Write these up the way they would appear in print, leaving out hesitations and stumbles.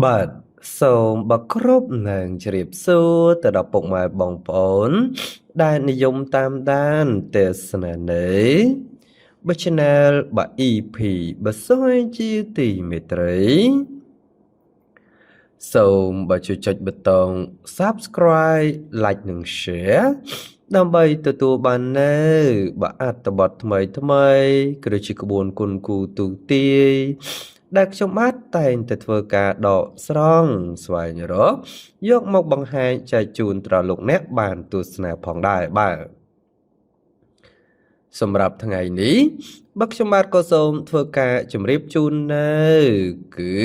បាទសូមបគ្រប់នឹងជ្រាបសួរទៅដល់ពុកម៉ែបងប្អូនដែលនិយមតាមដានទេសនានីបើ Channel បើ EP បើសូមជាទីមេត្រីសូមបើជួយចុចប៊ូតុង Subscribe Like និង Share ដើម្បីទទួលបាននូវបើអត្ថបទថ្មីក៏ដូចជាក្បួនគុណគូទូទាយដែលខ្ញុំបាទតែងតែធ្វើការដកស្រង់ស្វែងរកយកមកបង្ហាញចែកជូនដល់លោកអ្នកបានទស្សនាផងដែរបាទសម្រាប់ថ្ងៃនេះបើខ្ញុំបាទក៏សូមធ្វើការជម្រាបជូននៅគឺ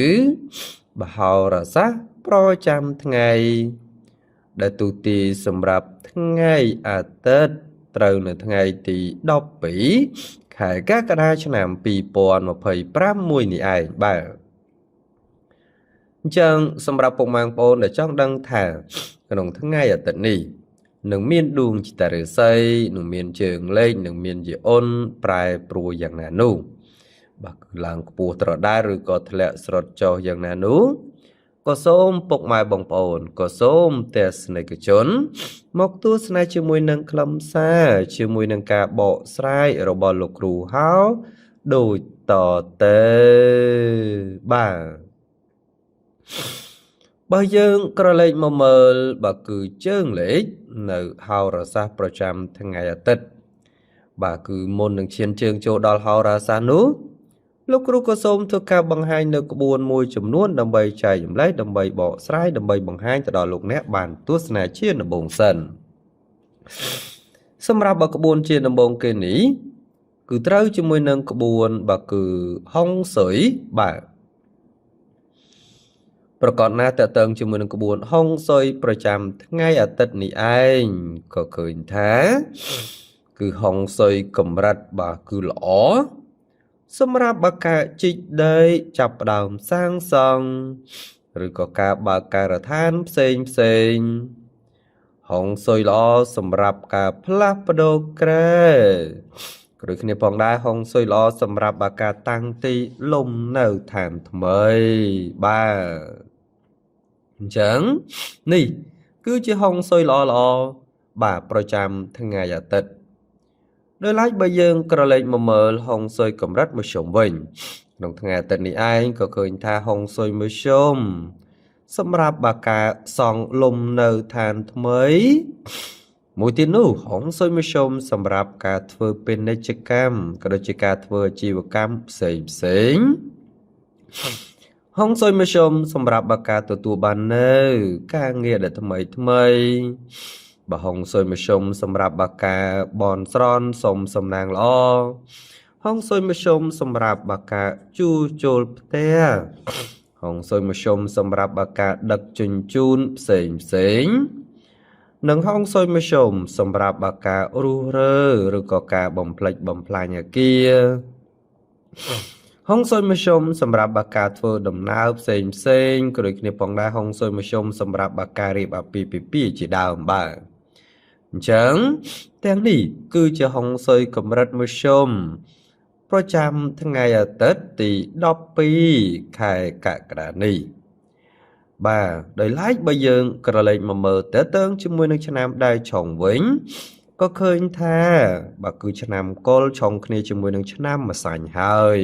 បហោរសាស្ត្រប្រចាំថ្ងៃដែលទូទីសម្រាប់ថ្ងៃអាទិត្យត្រូវនៅថ្ងៃទី12ខែកក្កដាឆ្នាំ2025មួយនេះឯងបាទអញ្ចឹងសម្រាប់ពុកម៉ែបងប្អូនដែលចង់ដឹងថាក្នុងថ្ងៃអាទិត្យនេះនឹងមានដួងចិត្តឫស្សីនឹងមានជើងលេខនឹងមានជាអ៊ុនប្រែប្រួលយ៉ាងណានោះបាទគឺឡើងខ្ពស់ត្រដែតឬក៏ធ្លាក់ស្រុតចុះយ៉ាងណានោះក៏សូមពុកម៉ែបងប្អូនក៏សូមទស្សនិកជនមកទស្សនាជាមួយនឹងខ្លឹមសារជាមួយនឹងការបកស្រាយរបស់លោកគ្រូហៅដូចតទៅបាទបើយើងក្រឡេកមកមើលបើគឺជើងលេខនៅហោរាសាស្ត្រប្រចាំថ្ងៃអាទិត្យបាទគឺមុននឹងឈានជើងចូលដល់ហោរាសាស្ត្រនោះលោកគ្រូក៏សូមធ្វើការបង្ហាញនៅក្បួនមួយចំនួនដើម្បីចែកចម្លែកដើម្បីបកស្រាយដើម្បីបង្ហាញទៅដល់លោកអ្នកបានទស្សនាជាដំបូងសិនសម្រាប់ក្បួនជាដំបូងគេនេះគឺត្រូវជាមួយនឹងក្បួនបើគឺហុងស៊ុយបាទប្រកបណាស់តើតើជាមួយនឹងក្បួនហុងស៊ុយប្រចាំថ្ងៃអាទិត្យនេះឯងក៏ឃើញថាគឺហុងស៊ុយកម្រិតបាទគឺល្អសម្រាប់បើការជីកដីចាប់ផ្ដើមសាងសង់ឬក៏ការបើកការដ្ឋានផ្សេងហុងស៊ុយល្អសម្រាប់ការផ្លាស់ប្ដូរក្រែឬគ្នាផងដែរហុងស៊ុយល្អសម្រាប់បើការតាំងទីលំនៅឋានថ្មីបាទអញ្ចឹងនេះគឺជាហុងស៊ុយល្អបាទប្រចាំថ្ងៃអាទិត្យដោយឡែកបើយើងក្រឡេកមកមើលហុងស៊ុយកម្រិតមធ្យមវិញក្នុងថ្ងៃអាទិត្យនេះឯងក៏ឃើញថាហុងស៊ុយមធ្យមសម្រាប់បើការសង់លំនៅឋានថ្មីមួយទៀតនោះហុងស៊ុយមធ្យមសម្រាប់ការធ្វើពាណិជ្ជកម្មក៏ដូចជាការធ្វើអាជីវកម្មផ្សេងហុងស៊ុយមធ្យមសម្រាប់បើការទទួលបាននៅការងារដែលថ្មីបើហុងស៊ុយមធ្យមសម្រាប់បើការបនស្រន់សុំសំណាងល្អហុងស៊ុយមធ្យមសម្រាប់បើការជួសជុលផ្ទះហុងស៊ុយមធ្យមសម្រាប់បើការដឹកជញ្ជូនផ្សេងនិងហុងស៊ុយមធ្យមសម្រាប់បើការរុះរើឬក៏ការបំផ្លិចបំផ្លាញអគារហុងស៊ុយមធ្យមសម្រាប់បើការធ្វើដំណើរផ្សេងក៏ដូចគ្នាផងដែរហុងស៊ុយមធ្យមសម្រាប់បើការរៀបអាពាហ៍ពិពាហ៍ជាដើមបាទអញ្ចឹងទាំងនេះគឺជាហុងស៊ុយកម្រិតមធ្យមប្រចាំថ្ងៃអាទិត្យទី12ខែកក្កដានេះបាទដោយឡែកបើយើងក្រឡេកមកមើលតើតើជាមួយនឹងឆ្នាំដែលឆុងវិញក៏ឃើញថាបើគឺឆ្នាំកុលឆុងគ្នាជាមួយនឹងឆ្នាំម្សាញ់ហើយ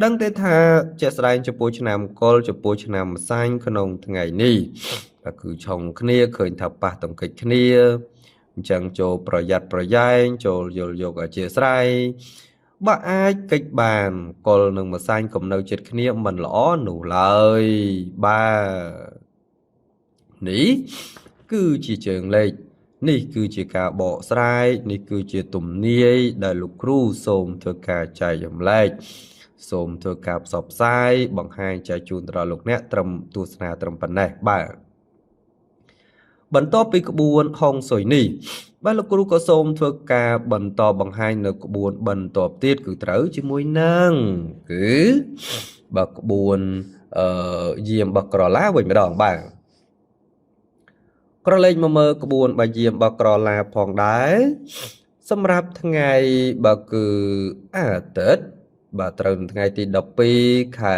ដឹងទេថាជាក់ស្ដែងចំពោះឆ្នាំកុលចំពោះឆ្នាំម្សាញ់ក្នុងថ្ងៃនេះក៏គឺឆុងគ្នាឃើញថាប៉ះទង្គិចគ្នាអញ្ចឹងចូលប្រយ័ត្នប្រយែងចូលយល់យកអធិស្ឋានបើអាចកិច្ចបានកុលនិងម្សាញ់កុំនៅចិត្តគ្នាមិនល្អនោះឡើយបាទនេះគឺជាជើងលេខនេះគឺជាការបកស្រាយនេះគឺជាទំនាយដែលលោកគ្រូសូមធ្វើការចែកចម្លែកសូមធ្វើការផ្សព្វផ្សាយបង្ហាញចែកជូនដល់លោកអ្នកត្រឹមទស្សនាត្រឹមប៉ុណ្ណេះបាទបន្ទាប់ពីក្បួនហុងស៊ុយនេះបាទលោកគ្រូក៏សូមធ្វើការបន្តបង្ហាញនៅក្បួនបន្តទៀតគឺត្រូវជាមួយនឹងគឺបើក្បួនយាមបក្រឡាវិញម្ដងបាទក្រឡេកមកមើលក្បួនបើយាមបក្រឡាផងដែរសម្រាប់ថ្ងៃបើគឺអាទិត្យ បាទត្រូវនៅថ្ងៃទី12ខែ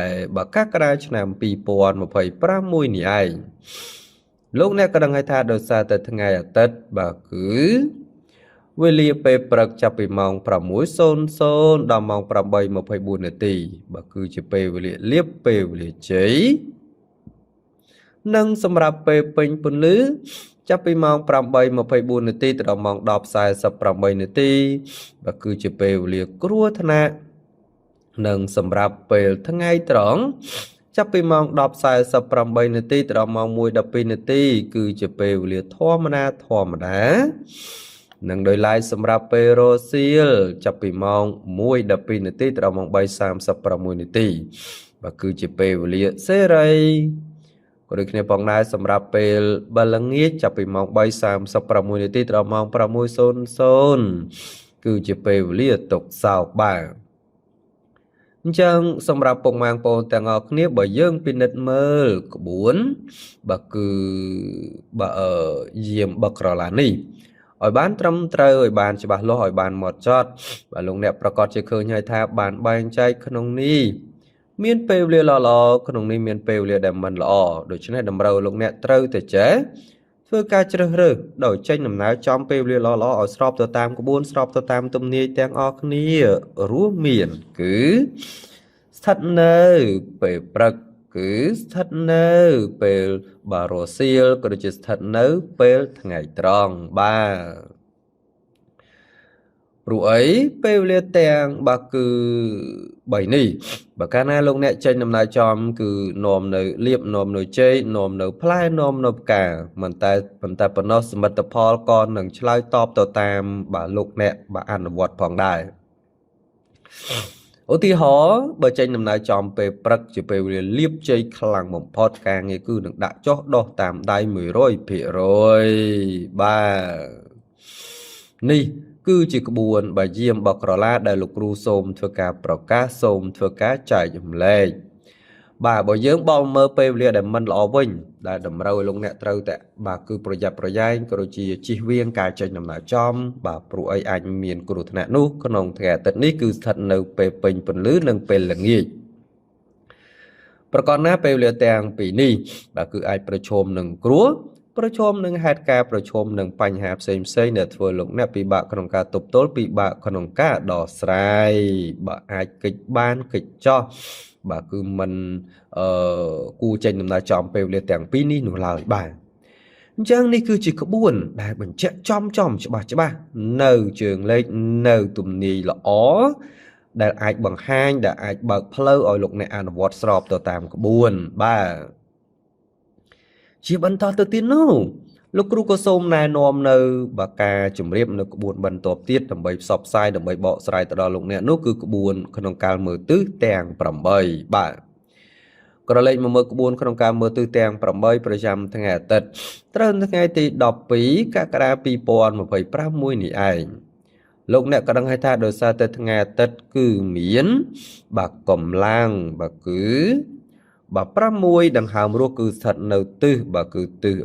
កក្កដាឆ្នាំ2026នេះឯងលោកអ្នកក៏ដឹងហើយថាដោយសារតែថ្ងៃអាទិត្យបាទគឺវេលាពេលព្រឹកចាប់ពីម៉ោង 6:00 ដល់ម៉ោង 8:24 នាទីបាទគឺជាពេលវេលាលាភពេលវេលាជ័យនិងសម្រាប់ពេលពេញពន្លឺចាប់ពីម៉ោង 8:24 នាទីទៅដល់ម៉ោង 10:48 នាទីបាទគឺជាពេលវេលាគ្រោះថ្នាក់និងសម្រាប់ពេលថ្ងៃត្រង់ចាប់ពីម៉ោង 10:48 នាទីទៅដល់ម៉ោង 1:12 នាទីគឺជាពេលវេលាធម្មតានិងដោយឡែកសម្រាប់ពេលរសៀលចាប់ពីម៉ោង 1:12 នាទីទៅដល់ម៉ោង 3:36 នាទីបាទគឺជាពេលវេលាសេរីក៏ដូចគ្នាផងដែរសម្រាប់ពេលបល្ងាចចាប់ពីម៉ោង 3:36 នាទីដល់ម៉ោង 6:00 គឺជាពេលវេលាទុកសោកបាទអញ្ចឹងសម្រាប់ពុកម៉ាងបងទាំងអស់គ្នាបើយើងពិនិត្យមើលក្បួនបាទគឺយាមបក្រឡានេះឲ្យបានត្រឹមត្រូវឲ្យបានច្បាស់លាស់ឲ្យបានហ្មត់ចត់បាទលោកអ្នកប្រកាសជាឃើញហើយថាបានបែងចែកក្នុងនេះមានពេលវេលាល្អក្នុងនេះមានពេលវេលាដែលមិនល្អដូច្នេះតម្រូវលោកអ្នកត្រូវតែចេះធ្វើការជ្រើសរើសដោយចេញដំណើរចំពេលវេលាល្អឲ្យស្របទៅតាមក្បួនស្របទៅតាមទំនាយទាំងអស់គ្នារួមមានគឺស្ថិតនៅពេលព្រឹកគឺស្ថិតនៅពេលរសៀលក៏ដូចជាស្ថិតនៅពេលថ្ងៃត្រង់បាទព្រោះអីពេលវេលាទាំងគឺ3នេះបើកាលណាលោកអ្នកចេញដំណើរចំគឺនាំនៅលៀបនាំនៅជ័យនាំនៅផ្លែនាំនៅផ្កាមិនតែប៉ុន្តែប៉ុណ្ណោះសមិទ្ធផលក៏នឹងឆ្លើយតបទៅតាមលោកអ្នកអនុវត្តផងដែរឧទាហរណ៍បើចេញដំណើរចំពេលព្រឹកជាពេលវេលាលៀបជ័យខ្លាំងបំផុតការងារគឺនឹងដាក់ចុះដោះតាមដៃ 100% បាទនេះគឺជាក្បួនយាមបក្រឡាដែលលោកគ្រូសូមធ្វើការប្រកាសសូមធ្វើការចែករំលែកបាទបើយើងបកមើលពេលវេលាដែលមិនល្អវិញដែលតម្រូវឲ្យលោកអ្នកត្រូវតែគឺប្រយ័ត្នប្រយែងក៏ដូចជាជៀសវាងការចេញដំណើរចំព្រោះអីអាចមានគ្រោះថ្នាក់នោះក្នុងថ្ងៃអាទិត្យនេះគឺស្ថិតនៅពេលពេញពន្លឺនិងពេលល្ងាចប្រកបណាពេលវេលាទាំងពីរនេះគឺអាចប្រឈមនឹងគ្រោះប្រឈមនឹងហេតុការណ៍ប្រឈមនឹងបញ្ហាផ្សេងដែលធ្វើលោកអ្នកពិបាកក្នុងការទប់ទល់ពិបាកក្នុងការដោះស្រាយអាចកិច្ចបានកិច្ចចោះគឺមិនគួរចេញដំណើរចំពេលវេលាទាំងពីរនេះនោះឡើយបាទអញ្ចឹងនេះគឺជាក្បួនដែលបញ្ជាក់ចំច្បាស់នៅជើងលេខនៅទំនាយល្អដែលអាចបង្ហាញដែលអាចបើកផ្លូវឲ្យលោកអ្នកអនុវត្តស្របទៅតាមក្បួនបាទជាបន្តទៅទៀតនោះលោកគ្រូក៏សូមណែនាំនៅការជម្រាបនៅក្បួនបន្តទៀតដើម្បីផ្សព្វផ្សាយដើម្បីបកស្រាយទៅដល់លោកអ្នកនោះគឺក្បួនក្នុងការមើលទិសទាំង8បាទក្រឡេកមកមើលក្បួនក្នុងការមើលទិសទាំង8ប្រចាំថ្ងៃអាទិត្យត្រូវនៅថ្ងៃទី12កក្កដា2025នេះឯងលោកអ្នកក៏ដឹងហើយថាដោយសារតែថ្ងៃអាទិត្យគឺមានកម្លាំងគឺ6ដង្ហើមរស់គឺស្ថិតនៅទិសគឺទិស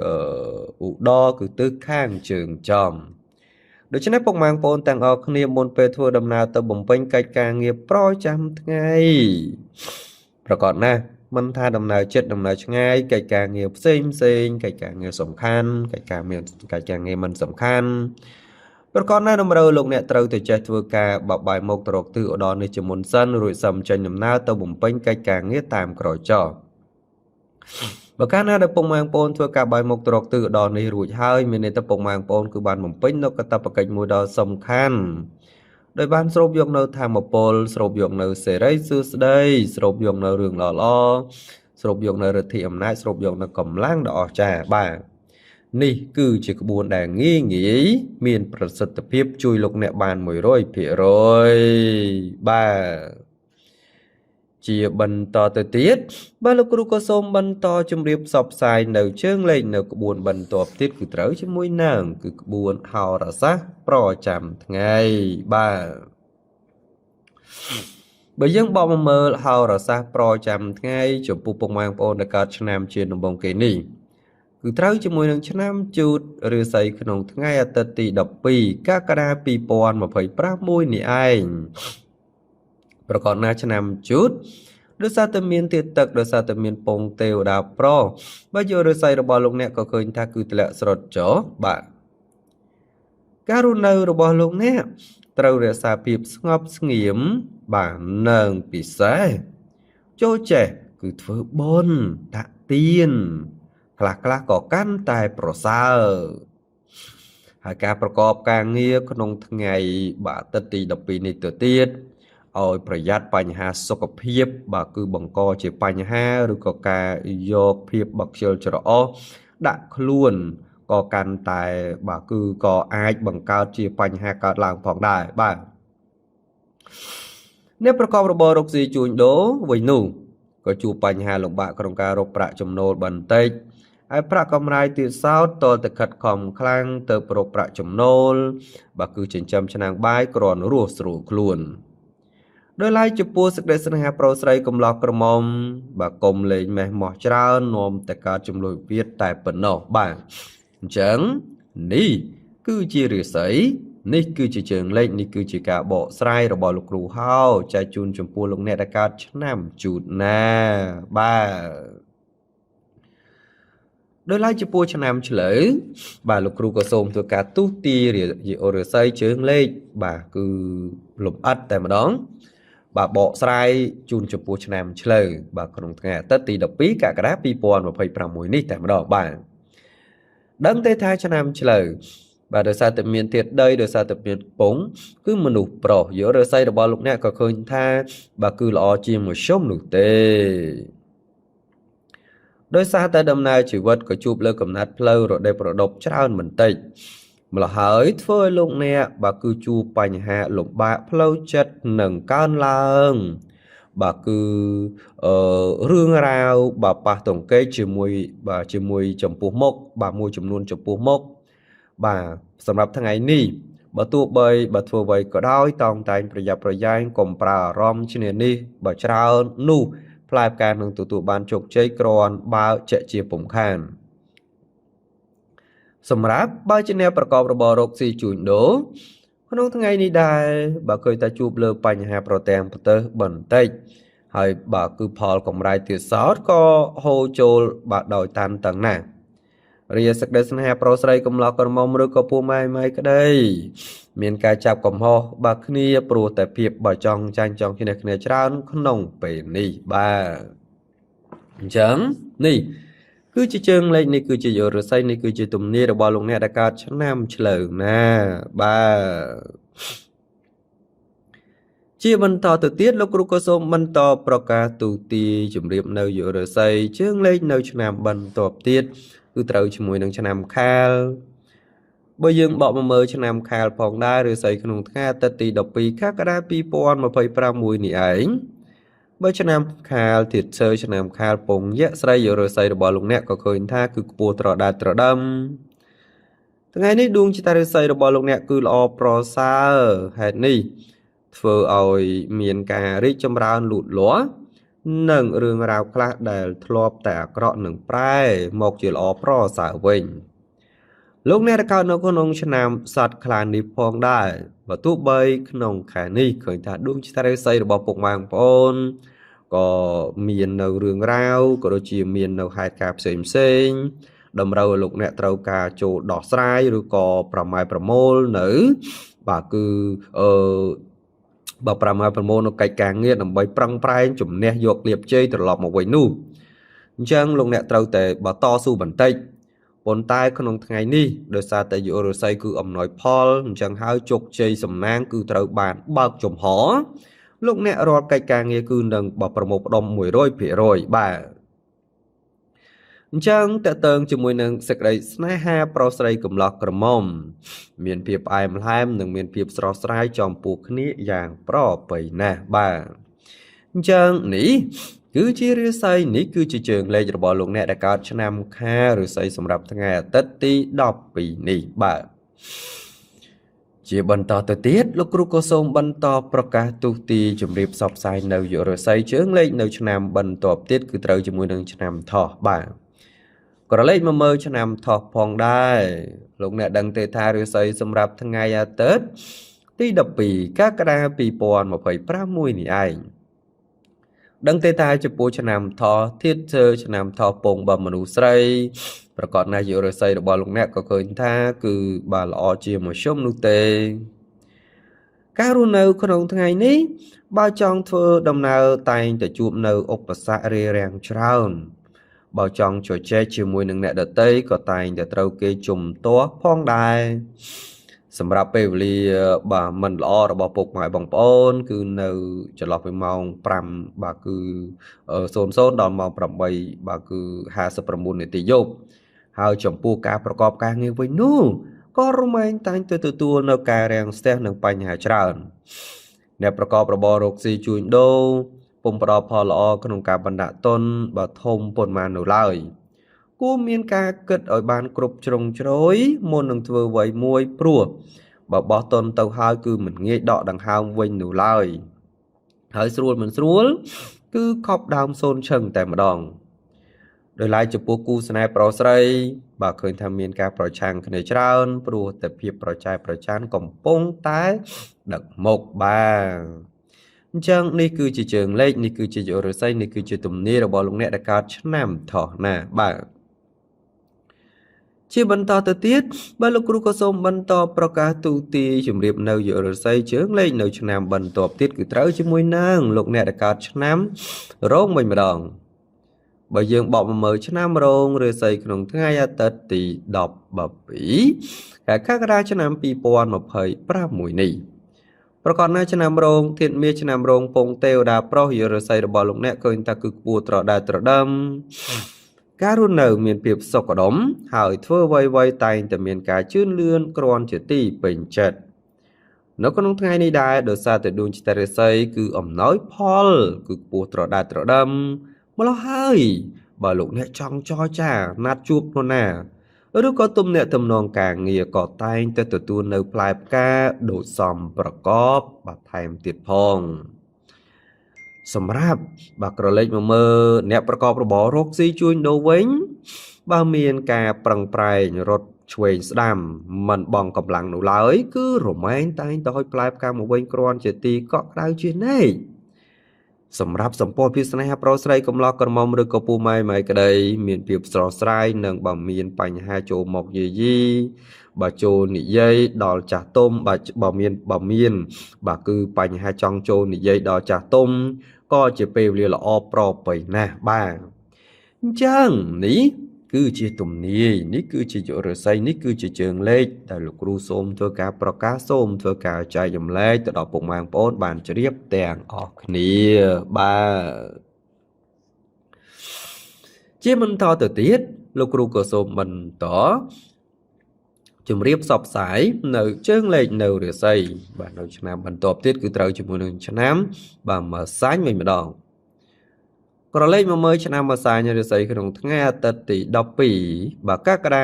ឧត្តរគឺទិសខាងជើងចំដូច្នេះពុកម៉ាងប្អូនទាំងអស់គ្នាមុនពេលធ្វើដំណើរទៅបំពេញកិច្ចការងារប្រចាំថ្ងៃប្រកបណាស់មិនថាដំណើរជិតដំណើរឆ្ងាយកិច្ចការងារផ្សេងកិច្ចការងារសំខាន់កិច្ចការងារមិនសំខាន់ប្រកបណាស់តម្រូវលោកអ្នកត្រូវតែចេះធ្វើការបបាយមុខទៅរកទិសឧត្តរនេះជាមុនសិនរួចសឹមចេញដំណើរទៅបំពេញកិច្ចការងារតាមក្រោយចោលបើកាលណាដែលពុកម៉ាងប្អូនធ្វើការបាយមុខទៅរកទិសឧត្តរនេះរួចហើយមានន័យថាពុកម៉ាងប្អូនគឺបានបំពេញនៅកាតព្វកិច្ចមួយដ៏សំខាន់ដោយបានស្រូបយកនៅធម៌ពលស្រូបយកនៅសេរីសួស្តីស្រូបយកនៅរឿងល្អស្រូបយកនៅឫទ្ធិអំណាចស្រូបយកនៅកម្លាំងដ៏អស្ចារ្យបាទនេះគឺជាក្បួនដែលងាយមានប្រសិទ្ធភាពជួយលោកអ្នកបាន 100% បាទជាបន្តទៅទៀតលោកគ្រូក៏សូមបន្តជម្រាបផ្សព្វផ្សាយនៅជើងលេខនៅក្បួនបន្តទៀតគឺត្រូវជាមួយនឹងគឺក្បួនហោរាសាស្ត្រប្រចាំថ្ងៃបាទបើយើងបកមកមើលហោរាសាស្ត្រប្រចាំថ្ងៃចំពោះពុកម៉ែបងប្អូនដែលកើតឆ្នាំជាដំបូងគេនេះគឺត្រូវជាមួយនឹងឆ្នាំជូតឬស័យក្នុងថ្ងៃអាទិត្យទី12កក្កដា2025នេះឯង ប្រកបណាឆ្នាំជូតដោយសារតែមានទៀតទឹកដោយសារតែមានពងទេវតាប្របើយកឫស្សីរបស់លោកអ្នកក៏ឃើញថាគឺធ្លាក់ស្រុតចុះបាទការរស់នៅរបស់លោកអ្នកត្រូវរក្សាភាពស្ងប់ស្ងៀមបាទនិងពិសេសចូលចេះគឺធ្វើបុណ្យដាក់ទានខ្លះក៏កាន់តែប្រសើរហើយការប្រកបការងារក្នុងថ្ងៃបាទអាទិត្យទី12នេះទៅទៀតឲ្យប្រយ័ត្នបញ្ហាសុខភាពបាទគឺបង្កជាបញ្ហាឬក៏ការយកភាពបខ្ជិលច្រអូសដាក់ខ្លួនក៏កាន់តែបាទគឺក៏អាចបង្កើតជាបញ្ហាកើតឡើងផងដែរបាទអ្នកប្រកបរបររកស៊ីជួញដូរវិញនោះក៏ជួបបញ្ហាលំបាកក្នុងការរកប្រាក់ចំណូលបន្តិចហើយប្រាក់កម្រៃទៀតសោតតតែខិតខំខ្លាំងទៅរកប្រាក់ចំណូលបាទគឺចិញ្ចឹមឆ្នាំងបាយគ្រាន់រស់ស្រួលខ្លួនដោយឡែកចំពោះសេចក្តីស្នេហាប្រុសស្រីកំឡោះក្រមុំបាទកុំលេងមេះម៉ោះច្រើននាំតែកើតចំនួនវិវាទតែប៉ុណ្ណោះបាទអញ្ចឹងនេះគឺជារាសីនេះគឺជាជើងលេខនេះគឺជាការបកស្រាយរបស់លោកគ្រូហៅចែកជូនចំពោះលោកអ្នកដែលកើតឆ្នាំជូតណាបាទដោយឡែកចំពោះឆ្នាំឆ្លូវបាទលោកគ្រូក៏សូមធ្វើការទូទារាសីជើងលេខបាទគឺលម្អិតតែម្ដងបាទបកស្រាយជូនចំពោះឆ្នាំឆ្លូវបាទក្នុងថ្ងៃអាទិត្យទី12កក្កដា2026នេះតែម្ដងបាទដឹងទេថាឆ្នាំឆ្លូវបាទដោយសារតែមានធាតុដីដោយសារតែមានពងគឺមនុស្សប្រុសយករាសីរបស់លោកអ្នកក៏ឃើញថាបាទគឺល្អជាងមធ្យមនោះទេដោយសារតែដំណើរជីវិតក៏ជួបលើកំណាត់ផ្លូវរដេបរដប់ច្រើនបន្តិចម្ល៉េះហើយធ្វើឲ្យលោកអ្នកបាទគឺជួបបញ្ហាលំបាកផ្លូវចិត្តនឹងកើនឡើងបាទគឺរឿងរ៉ាវបាទប៉ះទង្គិចជាមួយចំពោះមុខបាទមួយចំនួនចំពោះមុខបាទសម្រាប់ថ្ងៃនេះបើទោះបីបាទធ្វើអ្វីក៏ដោយតោងតែងប្រយ័ត្នប្រយែងកុំប្រើអារម្មណ៍ឈ្នានេះបើច្រើននោះផ្លែផ្កានឹងទទួលបានជោគជ័យគ្រាន់បើជាជាពុំខានសម្រាប់បើជាអ្នកប្រកបរបររកស៊ីជួញដូរក្នុងថ្ងៃនេះដែរបើឃើញតែជួបលើបញ្ហាប្រទាំងប្រទើបន្តិចហើយបើគឺផលកម្រៃទៀតសោតក៏ហូរចូលបាទដោយតានតឹងណាស់រាសេចក្តីស្នេហាប្រុសស្រីកំឡោះក្រមុំឬក៏ពូម៉ែកក្តីមានការចាប់កំហុសបាទគ្នាព្រោះតែភាពបើចង់ចាញ់ចង់ឈ្នះគ្នាច្រើនក្នុងពេលនេះបាទអញ្ចឹងនេះគឺជាជើងលេខនេះគឺជាយុរស័យនេះគឺជាទំនាយរបស់លោកអ្នកដែលកើតឆ្នាំឆ្លូវណាបាទជាបន្តទៅទៀតលោកគ្រូក៏សូមបន្តប្រកាសទូទាជម្រាបនៅយុរស័យជើងលេខនៅឆ្នាំបន្តទៀតគឺត្រូវជាមួយនឹងឆ្នាំខាលបើយើងបកមកមើលឆ្នាំខាលផងដែរឬស្អីក្នុងថ្ងៃអាទិត្យទី12កក្កដា2026នេះឯងបើឆ្នាំខាលទៀតឈើឆ្នាំខាលពងយៈស្រីយុរស័យរបស់លោកអ្នកក៏ឃើញថាគឺខ្ពស់ត្រដាត្រដើមថ្ងៃនេះដួងចិត្តឫស្សីរបស់លោកអ្នកគឺល្អប្រសើរហេតុនេះធ្វើឲ្យមានការរីកចម្រើនលូតលាស់និងរឿងរ៉ាវខ្លះដែលធ្លាប់តែអាក្រក់នឹងប្រែមកជាល្អប្រសើរវិញលោកអ្នកដែលកើតនៅក្នុងឆ្នាំសត្វខ្លានេះផងដែរបើទោះបីក្នុងខែនេះឃើញថាដួងចិត្តឫស្សីរបស់ពុកម៉ែបងប្អូនក៏មាននៅរឿងរ៉ាវក៏ដូចជាមាននៅហេតុការណ៍ផ្សេងតម្រូវឲ្យលោកអ្នកត្រូវការចូលដោះស្រាយឬក៏ប្រម៉ែប្រមូលនៅបាទគឺបើប្រម៉ែប្រមូលនៅកិច្ចការងារដើម្បីប្រឹងប្រែងជំនះយកលាភជ័យត្រឡប់មកវិញនោះអញ្ចឹងលោកអ្នកត្រូវតែតស៊ូបន្តិចប៉ុន្តែក្នុងថ្ងៃនេះដោយសារតែយុរស័យគឺអំណោយផលអញ្ចឹងហើយជោគជ័យសំណាងគឺត្រូវបានបើកចំហលោកអ្នករាល់កិច្ចការងារគឺនឹងប្រមូលផ្ដុំ 100% បាទអញ្ចឹងតើតើងជាមួយនឹងសេចក្តីស្នេហាប្រុសស្រីកំឡោះក្រមុំមានភាពផ្អែមល្ហែមនិងមានភាពស្រស់ស្រាយចំពោះគ្នាយ៉ាងប្រពៃណាស់បាទអញ្ចឹងនេះគឺជារាសីនេះគឺជាជើងលេខរបស់លោកអ្នកដែលកើតឆ្នាំខាលរាសីសម្រាប់ថ្ងៃអាទិត្យទី12នេះបាទជាបន្តទៅទៀតលោកគ្រូក៏សូមបន្តប្រកាសទូទាជម្រាបផ្សព្វផ្សាយនៅយុរស័យជើងលេខនៅឆ្នាំបន្តទៀតគឺត្រូវជាមួយនឹងឆ្នាំថោះបាទក្រឡេកមកមើលឆ្នាំថោះផងដែរលោកអ្នកដឹងទេថារាសីសម្រាប់ថ្ងៃអាទិត្យ ទី12កក្កដា2025នេះឯងដឹងទេថាចំពោះឆ្នាំថោះធាតុឆ្នាំថោះពងបំមនុស្សស្រីប្រកាសណាយុរស័យរបស់លោកអ្នកក៏ឃើញថាគឺបាទល្អជាមធ្យមនោះទេការរស់នៅក្នុងថ្ងៃនេះបើចង់ធ្វើដំណើរតែងតែជួបនៅឧបសគ្គរារាំងច្រើនបើចង់ជជែកជាមួយនឹងអ្នកដទៃក៏តែងតែត្រូវគេជំទាស់ផងដែរសម្រាប់ពេលវេលាបាទមិនល្អរបស់ពុកម៉ែបងប្អូនគឺនៅចន្លោះពីម៉ោង5បាទគឺ00ដល់ម៉ោង8បាទគឺ59នាទីយប់ហើយចំពោះការប្រកបការងារវិញនោះក៏រមែងតែងតែទទួលនៅការរាំងស្ទះនិងបញ្ហាច្រើនអ្នកប្រកបរបររកស៊ីជួញដូរពុំផ្ដល់ផលល្អក្នុងការបណ្ដាក់ទុនបើធំប៉ុន្មាននៅឡើយគួរមានការគិតឲ្យបានគ្រប់ជ្រុងជ្រោយមុននឹងធ្វើអ្វីមួយព្រោះបើបោះទុនទៅហើយគឺមិនងាយដកដង្ហើមវិញនោះឡើយហើយស្រួលមិនស្រួលគឺខប់ដើមសូនឈឹងតែម្ដងដោយឡែកចំពោះគូស្នេហ៍ប្រុសស្រីបើឃើញថាមានការប្រឆាំងគ្នាច្រើនព្រោះតែភាពប្រចែប្រចានកំពុងតែដឹកមុខបាទអញ្ចឹងនេះគឺជាជើងលេខនេះគឺជាយុរស័យនេះគឺជាទំនាយរបស់លោកអ្នកដែលកើតឆ្នាំថោះណាបាទជាបន្តទៅទៀតបាទលោកគ្រូក៏សូមបន្តប្រកាសទូទាយជម្រាបនៅយុរស័យជើងលេខនៅឆ្នាំបន្តទៀតគឺត្រូវជាមួយនឹងលោកអ្នកដែលកើតឆ្នាំរោងវិញម្ដងបើយើងបកមកមើលឆ្នាំរោងរាសីក្នុងថ្ងៃអាទិត្យទី12ខែកក្កដាឆ្នាំ2026នេះប្រកបនៅឆ្នាំរោងធាតុមាសឆ្នាំរោងពងទេវតាប្រុសយុរស័យរបស់លោកអ្នកឃើញថាគឺខ្ពស់ត្រដែតត្រដឹមការរស់នៅមានភាពសុខដុមហើយធ្វើអ្វីៗតែងតែមានការជឿនលឿនគ្រាន់ជាទីពេញចិត្តនៅក្នុងថ្ងៃនេះដែរដោយសារតែដួងចិត្តរាសីគឺអំណោយផលគឺខ្ពស់ត្រដែតត្រដឹមម្ល៉េះហើយបើលោកអ្នកចង់ចរចាណាត់ជួបនរណាឬក៏ទំនាក់ទំនងការងារក៏តែងតែទទួលនៅផ្លែផ្កាដូចសមប្រកបបាទថែមទៀតផងសម្រាប់បាទក្រឡេកមកមើលអ្នកប្រកបរបររកស៊ីជួញដូរវិញបើមានការប្រឹងប្រែងរត់ឆ្វេងស្ដាំមិនបងកម្លាំងនោះឡើយគឺរមែងតែងតែហុចផ្លែផ្កាមកវិញគ្រាន់ជាទីកក់ក្ដៅជានិច្ចសម្រាប់សម្ពោធពីស្នេហាប្រុសស្រីកំឡោះក្រមុំឬក៏ពូម៉ែម៉ែក្តីមានភាពស្រស់ស្រាយនិងបើមានបញ្ហាចូលមកយាយីបើចូលនិយាយដល់ចាស់ទុំបើមានបាទគឺបញ្ហាចង់ចូលនិយាយដល់ចាស់ទុំក៏ជាពេលវេលាល្អប្រពៃណាស់បាទអញ្ចឹងនេះគឺជាទំនាយនេះគឺជាយុរស័យនេះគឺជាជើងលេខដែលលោកគ្រូសូមធ្វើការប្រកាសសូមធ្វើការចែកចម្លែកទៅដល់ពុកម៉ែបងប្អូនបានជ្រាបទាំងអស់គ្នាបាទជាបន្តទៅទៀតលោកគ្រូក៏សូមបន្តជម្រាបផ្សព្វផ្សាយនៅជើងលេខនៅរាសីបាទនៅឆ្នាំបន្តទៀតគឺត្រូវជាមួយនឹងឆ្នាំបាទម្សាញ់វិញម្ដងក្រឡេកមកមើលឆ្នាំម្សាញ់រាសីក្នុងថ្ងៃអាទិត្យទី12បាទកក្កដា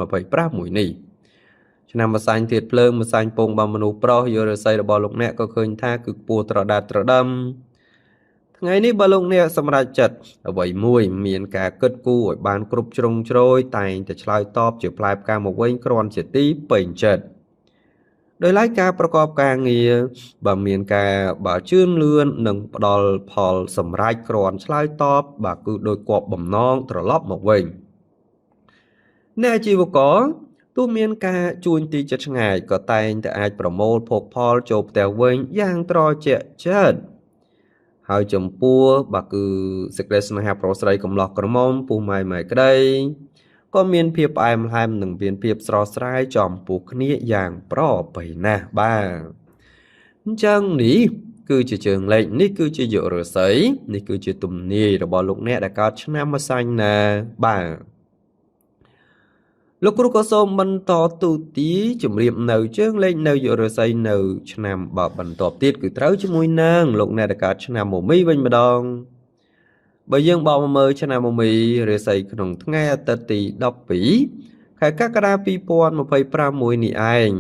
2025នេះឆ្នាំម្សាញ់ធាតុភ្លើងម្សាញ់ពងបំមនុស្សប្រុសយុរស័យរបស់លោកអ្នកក៏ឃើញថាគឺខ្ពស់ត្រដែតត្រដឹមថ្ងៃនេះបើលោកអ្នកសម្រេចចិត្តអ្វីមួយមានការគិតគូរឲ្យបានគ្រប់ជ្រុងជ្រោយតែងតែឆ្លើយតបជាផ្លែផ្កាមកវិញគ្រាន់ជាទីពេញចិត្តដោយឡែកការប្រកបការងារបើមានការបើជឿនលឿននិងផ្ដល់ផលសម្រេចគ្រាន់ឆ្លើយតបបាទគឺដោយគប់បំណងត្រឡប់មកវិញអ្នកអាជីវករទោះមានការជួញទីចិត្តឆ្ងាយក៏តែងតែអាចប្រមូលភោគផលចូលផ្ទះវិញយ៉ាងត្រជាក់ចិត្តហើយចំពោះបាទគឺសេចក្តីស្នេហាប្រុសស្រីកំឡោះក្រមុំពូម៉ែម៉ែក្តីក៏មានភាពផ្អែមល្ហែមនិងមានភាពស្រស់ស្រាយចំពោះគ្នាយ៉ាងប្រពៃណាស់បាទអញ្ចឹងនេះគឺជាជើងលេខនេះគឺជាយុរស័យនេះគឺជាទំនាយរបស់លោកអ្នកដែលកើតឆ្នាំម្សាញ់ណាបាទលោកគ្រូក៏សូមបន្តទូទាយជម្រាបនៅជើងលេខនៅយុរស័យនៅឆ្នាំបន្តទៀតគឺត្រូវជាមួយនឹងលោកអ្នកដែលកើតឆ្នាំមមីវិញម្ដងបើយើងបកមកមើលឆ្នាំមមីរាសីក្នុងថ្ងៃអាទិត្យទី12ខែកក្កដា2025នេះឯង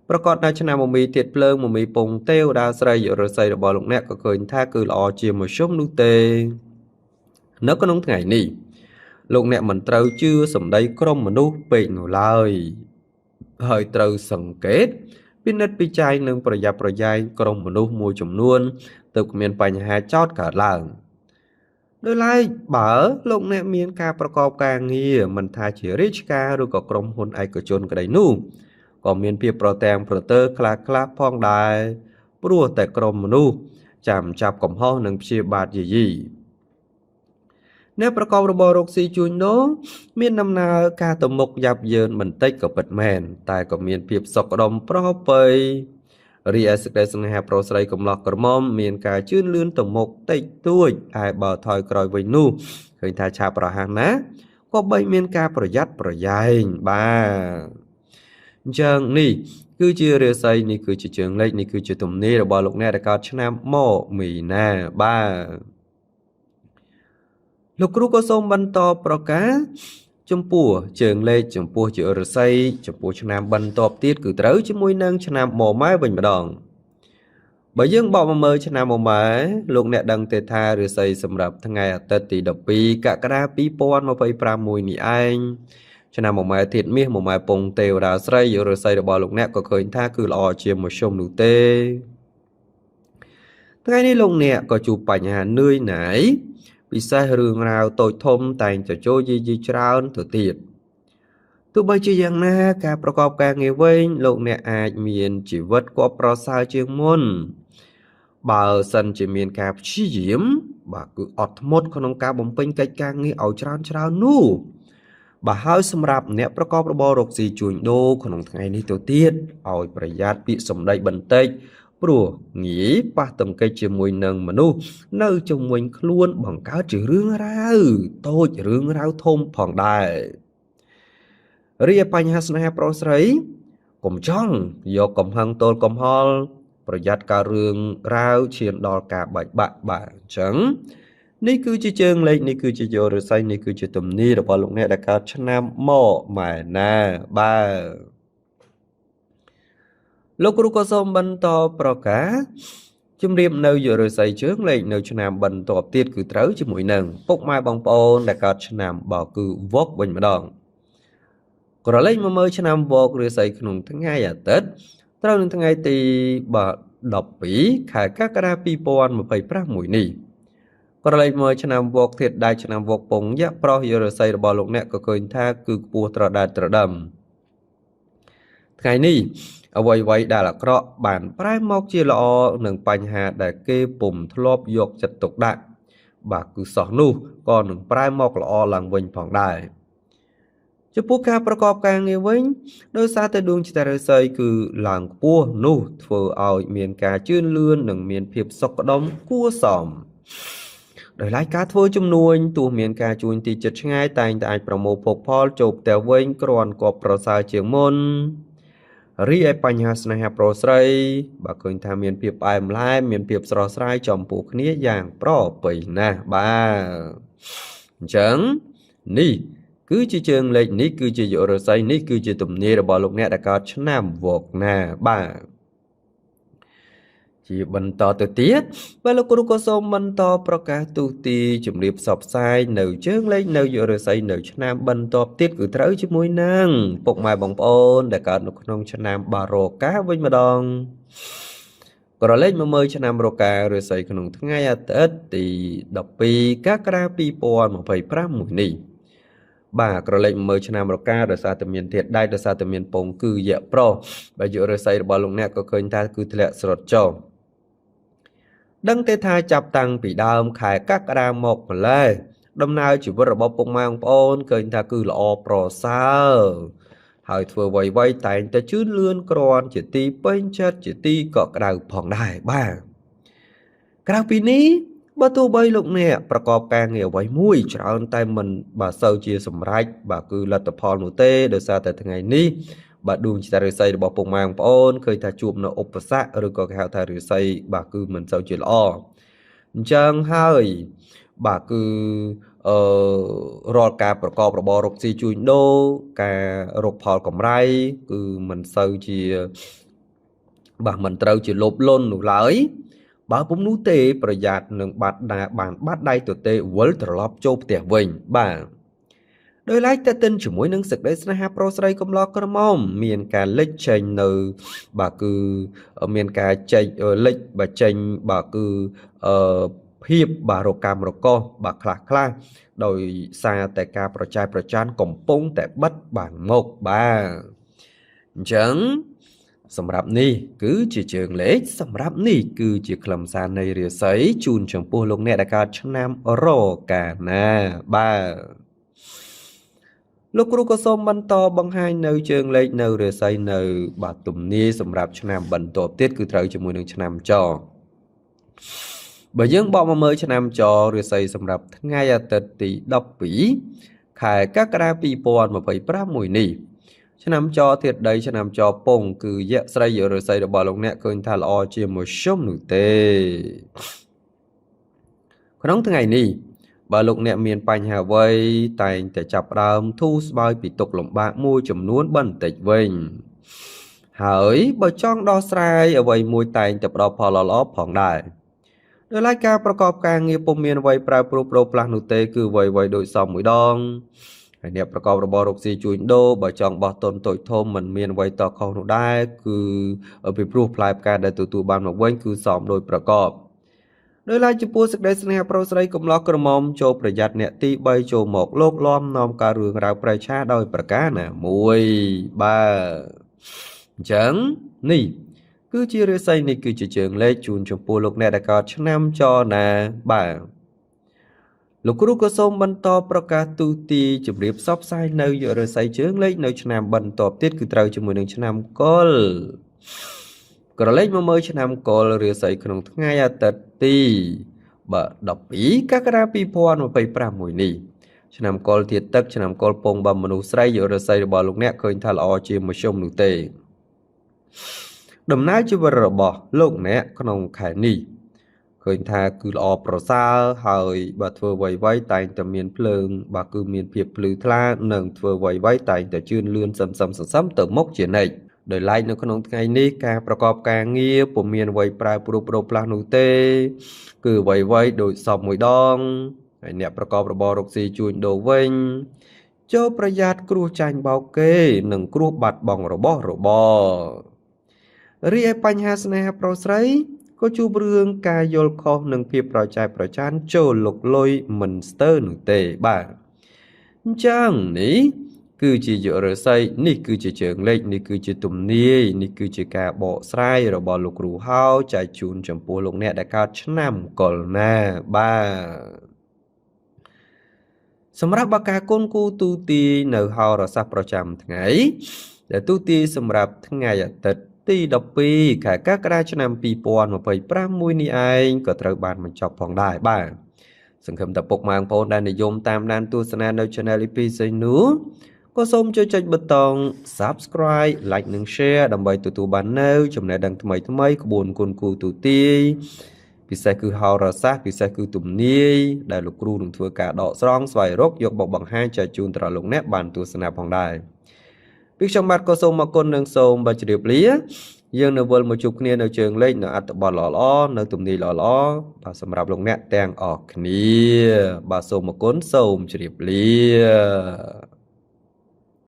ប្រកាសនៅឆ្នាំមមីធាតុភ្លើងមមីពងទេវតាស្រីយុរស័យរបស់លោកអ្នកក៏ឃើញថាគឺល្អជាមធ្យមនោះទេនៅក្នុងថ្ងៃនេះលោកអ្នកមិនត្រូវជឿសម្ដីក្រុមមនុស្សពេកនោះឡើយហើយត្រូវសង្កេត ពិនិត្យពិច័យនិងប្រយ័ត្នប្រយែងក្រុមមនុស្សមួយចំនួនទើបគ្មានបញ្ហាចោទកើតឡើងដោយឡែកបើលោកអ្នកមានការប្រកបការងារមិនថាជារាជការឬក៏ក្រុមហ៊ុនឯកជនក្តីនោះក៏មានភាពប្រទាំងប្រទើខ្លះៗផងដែរព្រោះតែក្រុមមនុស្សចាំចាប់កំហុសនិងព្យាបាទយាយីអ្នកប្រកបរបររកស៊ីជួញដូរមានដំណើរការទៅមុខយ៉ាប់យ៉ឺនបន្តិចក៏ពិតមែនតែក៏មានភាពសុខដុមប្រពៃរីឯសេចក្តីស្នេហាប្រុសស្រីកំឡោះក្រមុំមានការជឿនលឿនទៅមុខតិចតួចហើយបើថយក្រោយវិញនោះឃើញថាឆាប់រហ័សណាស់ក៏បីមានការប្រយ័ត្នប្រយែងបាទអញ្ចឹងនេះគឺជារាសីនេះគឺជាជើងលេខនេះគឺជាទំនាយរបស់លោកអ្នកដែលកើតឆ្នាំមកមីនាបាទលោកគ្រូក៏សូមបន្តប្រកាសចំពោះជើងលេខចំពោះជារាសីចំពោះឆ្នាំបន្តទៀតគឺត្រូវជាមួយនឹងឆ្នាំមម៉ែវិញម្ដងបើយើងបកមកមើលឆ្នាំមម៉ែលោកអ្នកដឹងទេថារាសីសម្រាប់ថ្ងៃអាទិត្យទី12កក្កដា2026នេះឯងឆ្នាំមម៉ែធាតុមាសមម៉ែពងទេវតាស្រីរាសីរបស់លោកអ្នកក៏ឃើញថាគឺល្អជាមធ្យមនោះទេថ្ងៃនេះលោកអ្នកក៏ជួបបញ្ហានឿយណាយពិសេសរឿងរ៉ាវតូចធំតែងទៅចូលយាយីច្រើនទៅទៀតទោះបីជាយ៉ាងណាការប្រកបការងារវិញលោកអ្នកអាចមានជីវិតក៏ប្រសើរជាងមុនបើសិនជាមានការព្យាយាមបាទគឺអត់ធ្មត់ក្នុងការបំពេញកិច្ចការងារឲ្យច្រើននោះបើហើយសម្រាប់អ្នកប្រកបរបររកស៊ីជួញដូរក្នុងថ្ងៃនេះទៅទៀតឲ្យប្រយ័ត្នពាក្យសម្ដីបន្តិចព្រោះងាយប៉ះទង្គិចជាមួយនឹងមនុស្សនៅជុំវិញខ្លួនបង្កើតជារឿងរ៉ាវតូចរឿងរ៉ាវធំផងដែររីឯបញ្ហាស្នេហាប្រុសស្រីកុំចង់យកកំហឹងទល់កំហល់ប្រយ័ត្នការរឿងរ៉ាវឈានដល់ការបែកបាក់បាទអញ្ចឹងនេះគឺជាជើងលេខនេះគឺជាយោរស័យនេះគឺជាទំនាយរបស់លោកអ្នកដែលកើតឆ្នាំមកម៉ែណាបាទលោកគ្រូក៏សូមបន្តប្រកាសជម្រាបនៅយោរស័យជើងលេខនៅឆ្នាំបន្តទៀតគឺត្រូវជាមួយនឹងពុកម៉ែបងប្អូនដែលកើតឆ្នាំបោកគឺវកវិញម្ដងក្រឡេកមកមើលឆ្នាំវករាសីក្នុងថ្ងៃអាទិត្យត្រូវនឹងថ្ងៃទី12ខែកក្កដា2026នេះក្រឡេកមើលឆ្នាំវកធាតុដែកឆ្នាំវកពងយៈប្រុសយោរស័យរបស់លោកអ្នកក៏ឃើញថាគឺខ្ពស់ត្រដែតត្រដឹមថ្ងៃនេះអ្វីៗដែលអាក្រក់បានប្រែមកជាល្អនឹងបញ្ហាដែលគេពុំធ្លាប់យកចិត្តទុកដាក់បាទគឺសោះនោះក៏នឹងប្រែមកល្អឡើងវិញផងដែរចំពោះការប្រកបការងារវិញដោយសារតែដួងចិត្តរាសីគឺឡើងខ្ពស់នោះធ្វើឲ្យមានការជឿនលឿននិងមានភាពសុខដុមគួរសមដោយឡែកការធ្វើជំនួញទោះមានការជួញទីចិត្តឆ្ងាយតែងតែអាចប្រមូលភោគផលចូលផ្ទះវិញគ្រាន់ក៏ប្រសើរជាងមុនរីឯបញ្ហាស្នេហាប្រុសស្រីបើឃើញថាមានភាពផ្អែមល្ហែមមានភាពស្រស់ស្រាយចំពោះគ្នាយ៉ាងប្រពៃណាស់បាទអញ្ចឹងនេះគឺជាជើងលេខនេះគឺជាយោរស័យនេះគឺជាទំនាយរបស់លោកអ្នកដែលកើតឆ្នាំវកណាបាទជាបន្តទៅទៀតបាទលោកគ្រូក៏សូមបន្តប្រកាសទូទីជំរាបផ្សព្វផ្សាយនៅជើងលេខនៅយោរស័យនៅឆ្នាំបន្តទៀតគឺត្រូវជាមួយនឹងពុកម៉ែបងប្អូនដែលកើតនៅក្នុងឆ្នាំបារកាវិញម្ដងក្រឡេកមកមើលឆ្នាំរការាសីក្នុងថ្ងៃអាទិត្យទី12កក្កដា2025នេះបាទក្រឡេកមើលឆ្នាំរកាដោយសារតែមានធាតុដែកដោយសារតែមានពងគឺយៈប្រុសបើយុរស័យរបស់លោកអ្នកក៏ឃើញថាគឺធ្លាក់ស្រុតចុះដឹងទេថាចាប់តាំងពីដើមខែកក្កដាមកម្ល៉េះដំណើរជីវិតរបស់ពុកម៉ែបងប្អូនឃើញថាគឺល្អប្រសើរហើយធ្វើអ្វីៗតែងតែជឿនលឿនគ្រាន់ជាទីពេញចិត្តជាទីកក់ក្ដៅផងដែរបាទក្រៅពីនេះបើទោះបីលោកអ្នកប្រកបការងារអ្វីមួយច្រើនតែមិនបើសូវជាសម្រេចបាទគឺលទ្ធផលនោះទេដោយសារតែថ្ងៃនេះបាទដួងចិត្តរាសីរបស់ពុកម៉ែបងប្អូនឃើញថាជួបនៅឧបសគ្គឬក៏គេហៅថារាសីបាទគឺមិនសូវជាល្អអញ្ចឹងហើយបាទគឺរាល់ការប្រកបរបររកស៊ីជួញដូរការរកផលកម្រៃគឺមិនសូវជាបាទមិនត្រូវជាលោភលន់នោះឡើយបើពុំនោះទេប្រយ័ត្ននឹងបាត់ដៃទទេវិលត្រឡប់ចូលផ្ទះវិញបាទ ដោយឡែកតេតិនជាមួយនឹងសេចក្តីស្នេហាប្រុសស្រីកំឡោះក្រមុំមានការលេចចេញនៅបាទគឺមានការចែកលេចបាទចេញបាទគឺអឺភាពបាទរកម្មរកោសបាទខ្លះដោយសារតែការប្រចែកប្រចានកំពុងតែបិទបាំងមុខបាទអញ្ចឹងសម្រាប់នេះគឺជាជើងលេខសម្រាប់នេះគឺជាខ្លឹមសារនៃរាសីជូនចំពោះលោកអ្នកដែលកើតឆ្នាំរកាណាបាទលោកគ្រូក៏សូមបន្តបង្ហាញនៅជើងលេខនៅរាសីនៅបាទទំនាយសម្រាប់ឆ្នាំបន្ទាប់ទៀតគឺត្រូវជាមួយនឹងឆ្នាំចបើយើងបកមកមើលឆ្នាំចរាសីសម្រាប់ថ្ងៃអាទិត្យទី12ខែកក្កដា2025នេះឆ្នាំចធាតុដីឆ្នាំចពងគឺយៈស្រីរាសីរបស់លោកអ្នកឃើញថាល្អជាមធ្យមនោះទេក្នុងថ្ងៃនេះបើលោកអ្នកមានបញ្ហាអ្វីតែងតែចាប់ផ្ដើមធូរស្បើយពីទុក្ខលំបាកមួយចំនួនបន្តិចវិញហើយបើចង់ដោះស្រាយអ្វីមួយតែងតែផ្ដល់ផលល្អៗផងដែរដោយឡែកការប្រកបការងារពុំមានអ្វីប្រែប្រួលប្រូផ្លាស់នោះទេគឺអ្វីៗដូចសមមួយដងហើយអ្នកប្រកបរបររកស៊ីជួញដូរបើចង់បោះទុនតូចធំមិនមានអ្វីតខុសនោះដែរគឺពីព្រោះផ្លែផ្កាដែលទទួលបានមកវិញគឺសមដោយប្រកបដោយឡែកចំពោះសេចក្តីស្នេហាប្រុសស្រីកំឡោះក្រមុំចូលប្រយ័ត្នអ្នកទី3ចូលមកលោកលំនាំការរឿងរ៉ាវប្រៃឆាដោយប្រការណាមួយបាទអញ្ចឹងនេះគឺជារាសីនេះគឺជាជើងលេខជូនចំពោះលោកអ្នកដែលកើតឆ្នាំចណាបាទលោកគ្រូក៏សូមបន្តប្រកាសទូទីជម្រាបផ្សព្វផ្សាយនៅរាសីជើងលេខនៅឆ្នាំបន្ទាប់ទៀតគឺត្រូវជាមួយនឹងឆ្នាំកុលក្រឡេកមកមើលឆ្នាំកុលរាសីក្នុងថ្ងៃអាទិត្យទី12កក្កដា2025មួយនេះឆ្នាំកុលធាតុទឹកឆ្នាំកុលពងបំមនុស្សស្រីរាសីរបស់លោកអ្នកឃើញថាល្អជាមធ្យមនោះទេដំណើរជីវិតរបស់លោកអ្នកក្នុងខែនេះឃើញថាគឺល្អប្រសើរហើយបើធ្វើអ្វីៗតែងតែមានភ្លើងបើគឺមានភាពភ្លឺថ្លានិងធ្វើអ្វីៗតែងតែជឿនលឿនសន្សំទៅមុខជានិច្ចដោយឡែកនៅក្នុងថ្ងៃនេះការប្រកបការងារពុំមានអ្វីប្រែប្រួលប្រូផ្លាស់នោះទេគឺអ្វីៗដូចសពមួយដងហើយអ្នកប្រកបរបររកស៊ីជួញដូរវិញចូលប្រយ័ត្នគ្រោះចាញ់បោកគេនិងគ្រោះបាត់បង់របស់របររីឯបញ្ហាស្នេហាប្រុសស្រីក៏ជួបរឿងការយល់ខុសនិងភាពប្រចែកប្រចានចូលលុកលុយមិនស្ទើរនោះទេបាទអញ្ចឹងនេះគឺជាយុរស័យនេះគឺជាជើងលេខនេះគឺជាទំនាយនេះគឺជាការបកស្រាយរបស់លោកគ្រូហៅចែកជូនចំពោះលោកអ្នកដែលកើតឆ្នាំកុលណាបាទសម្រាប់បកាគុណគូទូទីនៅហោរាសាស្ត្រប្រចាំថ្ងៃដែលទូទីសម្រាប់ថ្ងៃអាទិត្យទី12ខែកក្កដាឆ្នាំ2025មួយនេះឯងក៏ត្រូវបានបញ្ចប់ផងដែរបាទសង្ឃឹមថាពុកម៉ែបងប្អូនដែលនិយមតាមដានទស្សនានៅ Channel EP សេនោះក៏សូមជួយចុចប៊ូតុង Subscribe Like និង Share ដើម្បីទទួលបាននៅចំណេះដឹងថ្មីក្បួនគុណគូទូទីពិសេសគឺហោរាសាស្ត្រពិសេសគឺទំនាយដែលលោកគ្រូនឹងធ្វើការដកស្រង់ស្វែងរកយកមកបង្ហាញចែកជូនដល់លោកអ្នកបានទស្សនាផងដែរពីខ្ញុំបាទក៏សូមអរគុណនិងសូមជម្រាបលាយើងនៅវិលមកជួបគ្នានៅជើងលេខនៅអត្ថបទល្អៗនៅទំនាយល្អៗបាទសម្រាប់លោកអ្នកទាំងអស់គ្នាបាទសូមអរគុណសូមជម្រាបលា